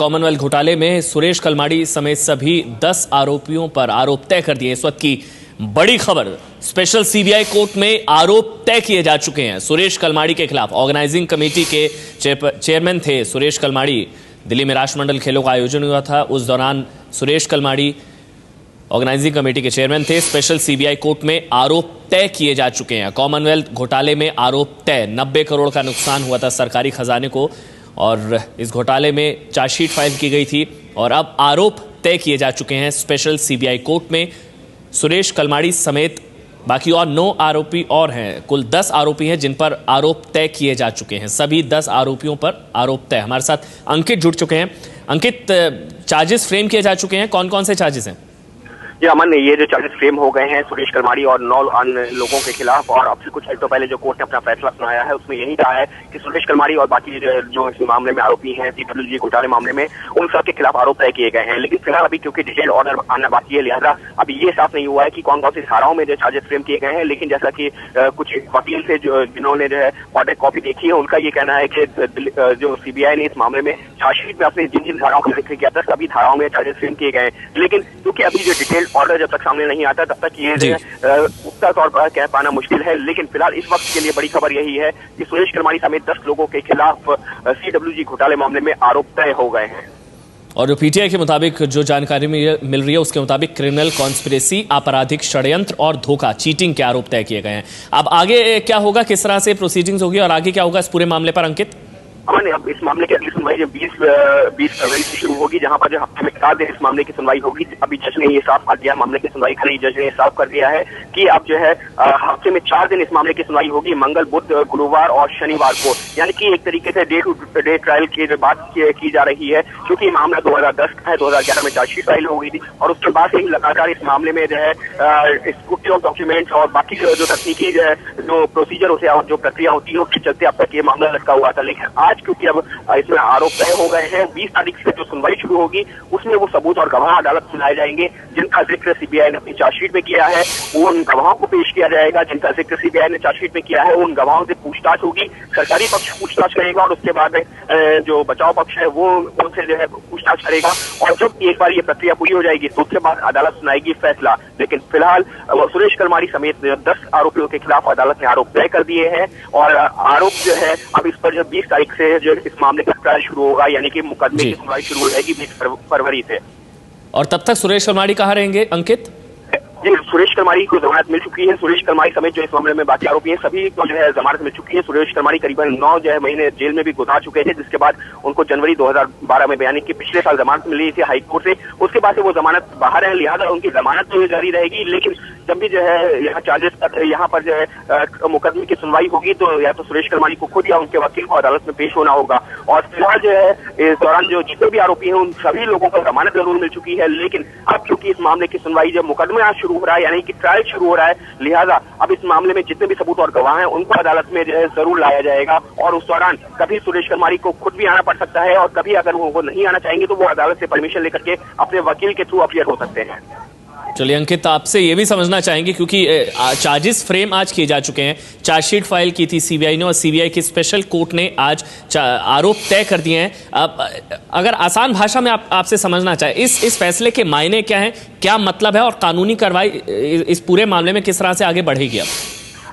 Commonwealth घोटाले में सुरेश कलमाड़ी समेत सभी 10 आरोपियों पर आरोप तय कर दिए। इस वक्त की बड़ी खबर, स्पेशल सीबीआई कोर्ट में आरोप तय किए जा चुके हैं सुरेश कलमाड़ी के खिलाफ। ऑर्गेनाइजिंग कमेटी के चेयरमैन थे सुरेश कलमाड़ी। दिल्ली में राष्ट्रमंडल खेलों का आयोजन हुआ था, उस दौरान सुरेश कलमाड़ी ऑर्गेनाइजिंग कमेटी के चेयरमैन थे। स्पेशल सीबीआई कोर्ट में आरोप तय किए जा चुके हैं। कॉमनवेल्थ घोटाले में आरोप तय, 90 करोड़ का नुकसान हुआ था सरकारी खजाने को और इस घोटाले में चार्जशीट फाइल की गई थी और अब आरोप तय किए जा चुके हैं स्पेशल सीबीआई कोर्ट में। सुरेश कलमाड़ी समेत बाकी और 9 आरोपी और हैं। कुल 10 आरोपी हैं जिन पर आरोप तय किए जा चुके हैं। सभी 10 आरोपियों पर आरोप तय। हमारे साथ अंकित जुड़ चुके हैं। अंकित, चार्जेस फ्रेम किए जा चुके हैं, कौन कौन से चार्जेस हैं? जी अमन, ये जो चार्जेस फ्रेम हो गए हैं सुरेश कलमाड़ी और 9 अन्य लोगों के खिलाफ, और अब से कुछ तो पहले जो कोर्ट ने अपना फैसला सुनाया है उसमें यही कहा है कि सुरेश कलमाड़ी और बाकी जो इस मामले में आरोपी हैं CWG घोटाले मामले में, उन सबके खिलाफ आरोप तय किए गए हैं। लेकिन फिलहाल अभी क्योंकि डिटेल ऑर्डर आना बाकी है, लिहाजा अभी ये साफ नहीं हुआ है कि कौन कौन सी धाराओं में जो चार्जेस फ्रेम किए गए हैं। लेकिन जैसा कि कुछ वकील से जिन्होंने जो है ऑर्डर कॉपी देखी है, उनका ये कहना है कि जो सीबीआई ने इस मामले में चार्जशीट में अपने जिन जिन धाराओं का जिक्र किया था सभी धाराओं में चार्जेस फ्रेम किए गए हैं। लेकिन क्योंकि अभी जो डिटेल ऑर्डर जब तक सामने नहीं आता तब तक ये पुख्ता तौर पर कह पाना मुश्किल है। लेकिन फिलहाल इस वक्त के लिए बड़ी खबर यही है कि सुरेश कलमाड़ी समेत 10 लोगों के खिलाफ CWG घोटाले मामले में आरोप तय हो गए हैं। और जो पीटीआई के मुताबिक जो जानकारी मिल रही है उसके मुताबिक क्रिमिनल कॉन्स्पिरेसी, आपराधिक षड्यंत्र और धोखा, चीटिंग के आरोप तय किए गए हैं। अब आगे क्या होगा, किस तरह से प्रोसीडिंग्स होगी और आगे क्या होगा इस पूरे मामले पर अंकित? अमन, अब इस मामले की अगली सुनवाई जो 20 फरवरी से शुरू होगी, जहां पर जो हफ्ते में 4 दिन इस मामले की सुनवाई होगी। अभी जज ने ये साफ कर दिया, मामले की सुनवाई कर रही जज ने साफ कर दिया है कि अब जो है हफ्ते में 4 दिन इस मामले की सुनवाई होगी, मंगल, बुध, गुरुवार और शनिवार को। यानी कि एक तरीके से डे टू डे ट्रायल की बात की जा रही है, क्योंकि मामला 2010 का है। 2011 में चार्जशीट फाइल हो गई थी और उसके बाद से ही लगातार इस मामले में जो है स्क्रूटनी ऑफ डॉक्यूमेंट्स और बाकी जो तकनीकी जो प्रोसीजर होते हैं और जो प्रक्रिया होती है उसके चलते अब तक ये मामला लटका हुआ था। लेकिन आज क्योंकि अब इसमें आरोप तय हो गए हैं, 20 तारीख से जो सुनवाई शुरू होगी उसमें वो सबूत और गवाह अदालत सुनाए जाएंगे जिनका जिक्र सीबीआई ने अपनी चार्जशीट में किया है। उन गवाहों को पेश किया जाएगा जिनका जिक्र सीबीआई ने चार्जशीट में किया है। उन गवाहों से पूछताछ होगी, सरकारी पक्ष पूछताछ करेगा और उसके बाद जो बचाव पक्ष है वो उनसे जो है पूछताछ करेगा। और जब एक बार ये प्रक्रिया पूरी हो जाएगी तो उसके बाद अदालत सुनाएगी फैसला। लेकिन फिलहाल सुरेश कलमाड़ी समेत 10 आरोपियों के खिलाफ अदालत ने आरोप तय कर दिए हैं और आरोप जो है अब इस पर जो 20 तारीख से जो इस मामले का ट्रायल शुरू होगा, यानी कि मुकदमे की सुनवाई शुरू हो जाएगी 20 फरवरी से। और तब तक सुरेश कलमाड़ी कहाँ रहेंगे अंकित? जी, सुरेश कलमाड़ी को जमानत मिल चुकी है। सुरेश कलमाड़ी समेत जो इस मामले में बाकी आरोपी हैं सभी को जो है जमानत मिल चुकी है। सुरेश कलमाड़ी करीबन 9 जो है महीने जेल में भी गुजार चुके थे, जिसके बाद उनको जनवरी 2012 में, यानी कि पिछले साल जमानत मिली थी हाई कोर्ट से। उसके बाद से वो जमानत बाहर है, लिहाजा उनकी जमानत तो जारी रहेगी। लेकिन जब भी जो है यहाँ चार्जेस यहाँ पर जो है मुकदमे की सुनवाई होगी तो या तो सुरेश कलमाड़ी को खुद या उनके वकील को अदालत में पेश होना होगा। और फिलहाल जो है इस दौरान जो जितने भी आरोपी हैं उन सभी लोगों को जमानत जरूर मिल चुकी है। लेकिन अब चूंकि इस मामले की सुनवाई जब मुकदमा शुरू हो रहा है, यानी कि ट्रायल शुरू हो रहा है, लिहाजा अब इस मामले में जितने भी सबूत और गवाह हैं उनको अदालत में जो है जरूर लाया जाएगा। और उस दौरान कभी सुरेश कलमाड़ी को खुद भी आना पड़ सकता है और कभी अगर वो नहीं आना चाहेंगे तो वो अदालत से परमिशन लेकर के अपने वकील के थ्रू अपीयर हो सकते हैं। चलिए अंकित, आपसे ये भी समझना चाहेंगे क्योंकि चार्जेस फ्रेम आज किए जा चुके हैं, चार्जशीट फाइल की थी सीबीआई ने और सीबीआई की स्पेशल कोर्ट ने आज आरोप तय कर दिए हैं। अब अगर आसान भाषा में आपसे समझना चाहे इस फैसले के मायने क्या हैं, क्या मतलब है और कानूनी कार्रवाई इस पूरे मामले में किस तरह से आगे बढ़ेगी? अब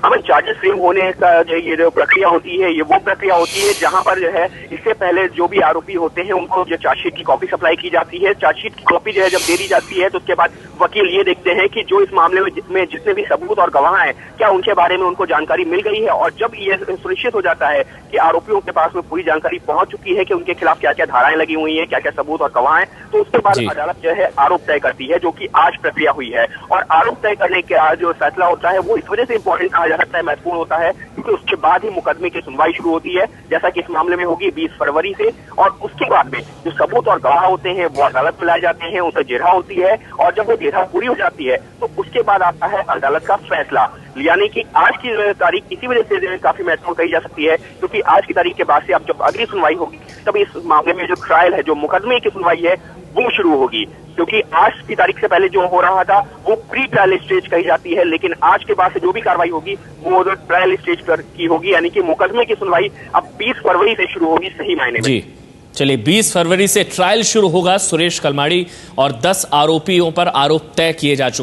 हमें चार्जेस फ्रेम होने का ये जो प्रक्रिया होती है ये वो प्रक्रिया होती है जहां पर जो है इससे पहले जो भी आरोपी होते हैं उनको जो चार्जशीट की कॉपी सप्लाई की जाती है। चार्जशीट की कॉपी जो है जब दे दी जाती है तो उसके बाद वकील ये देखते हैं कि जो इस मामले में जितने भी सबूत और गवाह हैं क्या उनके बारे में उनको जानकारी मिल गई है। और जब ये सुनिश्चित हो जाता है कि आरोपियों के पास में पूरी जानकारी पहुंच चुकी है कि उनके खिलाफ क्या क्या धाराएं लगी हुई है, क्या क्या सबूत और गवाह हैं, तो उसके बाद अदालत जो है आरोप तय करती है, जो कि आज प्रक्रिया हुई है। और आरोप तय करने का जो फैसला होता है वो इस वजह से इंपॉर्टेंट कहा जा सकता है, महत्वपूर्ण होता है, क्योंकि उसके बाद ही मुकदमे की सुनवाई शुरू होती है, जैसा कि इस मामले में होगी 20 फरवरी से। और उसके बाद में जो सबूत और गवाह होते हैं वो अदालत में लाए जाते हैं, उनसे जेरा होती है और जब वो जेरा पूरी हो जाती है तो उसके बाद आता है अदालत का फैसला। यानी कि आज की तारीख इसी वजह से काफी महत्वपूर्ण कही जा सकती है, क्योंकि आज की तारीख के बाद से अब जब अगली सुनवाई होगी तब इस मामले में जो ट्रायल है, जो मुकदमे की सुनवाई है वो शुरू होगी। क्योंकि आज की तारीख से पहले जो हो रहा था वो प्री ट्रायल स्टेज कही जाती है, लेकिन आज के बाद से जो भी कार्रवाई होगी वो ट्रायल स्टेज पर की होगी, यानी कि मुकदमे की सुनवाई अब 20 फरवरी से शुरू होगी सही मायने में। चलिए 20 फरवरी से ट्रायल शुरू होगा सुरेश कलमाड़ी और 10 आरोपियों पर आरोप तय किए जा चुके